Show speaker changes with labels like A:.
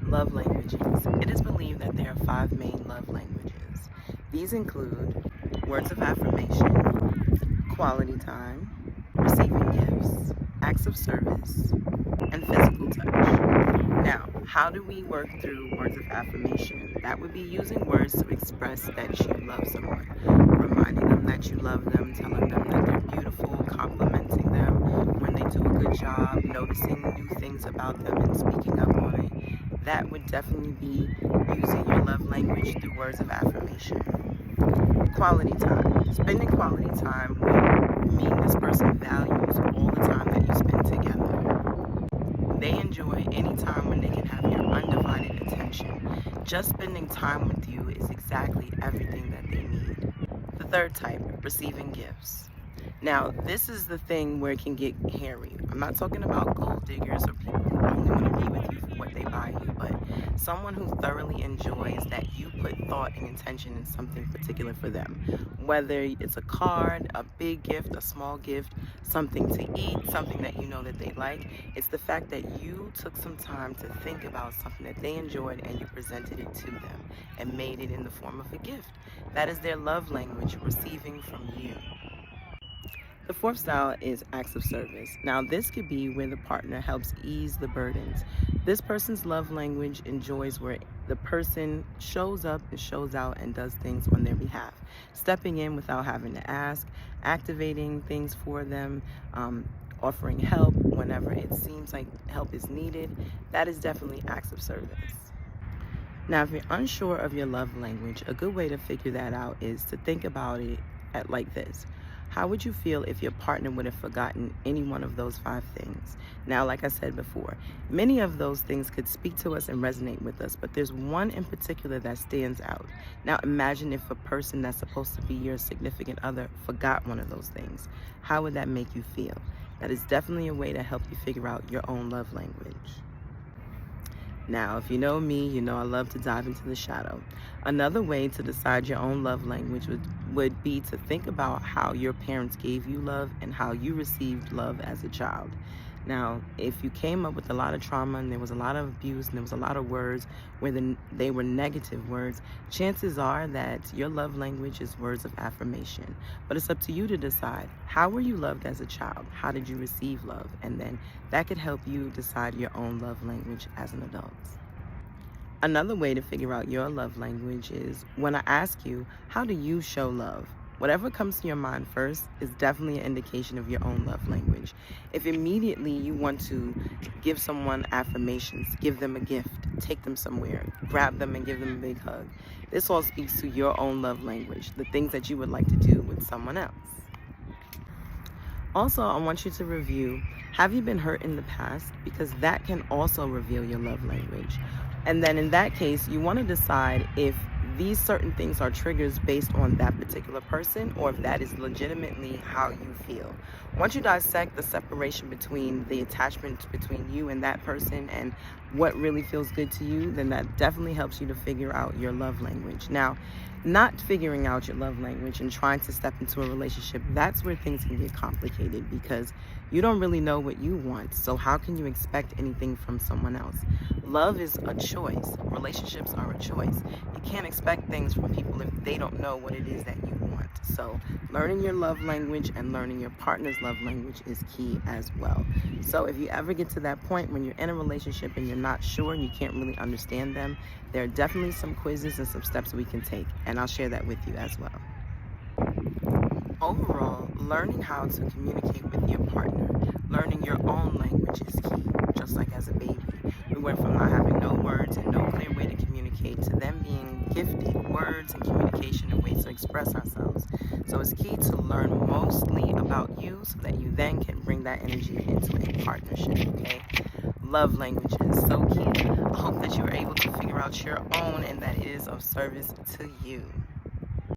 A: Love languages. It is believed that there are five main love languages. These include words of affirmation, quality time, receiving gifts, acts of service, and physical touch. Now, how do we work through words of affirmation? That would be using words to express that you love someone, reminding them that you love them, telling them that they're beautiful, complimenting them when they do a good job, noticing new things about them and speaking up on it. That would definitely be using your love language through words of affirmation. Quality time. Spending quality time would mean this person values all the time that you spend together. They enjoy any time when they can have your undivided attention. Just spending time with you is exactly everything that they need. The third type, receiving gifts. Now, this is the thing where it can get hairy. I'm not talking about gold diggers or people who only want to be with you for what they buy you, but someone who thoroughly enjoys that you put thought and intention in something particular for them. Whether it's a card, a big gift, a small gift, something to eat, something that you know that they like. It's the fact that you took some time to think about something that they enjoyed and you presented it to them and made it in the form of a gift. That is their love language, receiving from you. The fourth style is acts of service. Now, this could be where the partner helps ease the burdens. This person's love language enjoys where the person shows up and shows out and does things on their behalf, stepping in without having to ask, activating things for them, offering help whenever it seems like help is needed. That is definitely acts of service. Now, if you're unsure of your love language, a good way to figure that out is to think about it like this. How would you feel if your partner would have forgotten any one of those five things? Now, like I said before, many of those things could speak to us and resonate with us, but there's one in particular that stands out. Now, imagine if a person that's supposed to be your significant other forgot one of those things. How would that make you feel? That is definitely a way to help you figure out your own love language. Now, if you know me, you know I love to dive into the shadow. Another way to decide your own love language would be to think about how your parents gave you love and how you received love as a child. Now, if you came up with a lot of trauma and there was a lot of abuse and there was a lot of words where they were negative words, chances are that your love language is words of affirmation. But it's up to you to decide, how were you loved as a child? How did you receive love? And then that could help you decide your own love language as an adult. Another way to figure out your love language is when I ask you, how do you show love? Whatever comes to your mind first is definitely an indication of your own love language. If immediately you want to give someone affirmations, give them a gift, take them somewhere, grab them and give them a big hug, this all speaks to your own love language, the things that you would like to do with someone else. Also, I want you to review, have you been hurt in the past? Because that can also reveal your love language. And then in that case, you want to decide if these certain things are triggers based on that particular person or if that is legitimately how you feel. Once you dissect the separation between the attachment between you and that person and what really feels good to you, then that definitely helps you to figure out your love language. Now, not figuring out your love language and trying to step into a relationship, that's where things can get complicated because you don't really know what you want. So how can you expect anything from someone else? Love is a choice. Relationships are a choice. You can't expect things from people if they don't know what it is that you want. So learning your love language and learning your partner's love language is key as well. So if you ever get to that point when you're in a relationship and you're not sure and you can't really understand them, there are definitely some quizzes and some steps we can take, and I'll share that with you as well. Overall, learning how to communicate with your partner, learning your own language is key, just like as a baby. We went from not having no words and no clear way to communicate to them being gifted words and communication and ways to express ourselves. So it's key to learn mostly about you so that you then can bring that energy into a partnership, okay? Love language is so key. I hope that you are able to figure out your own and that it is of service to you.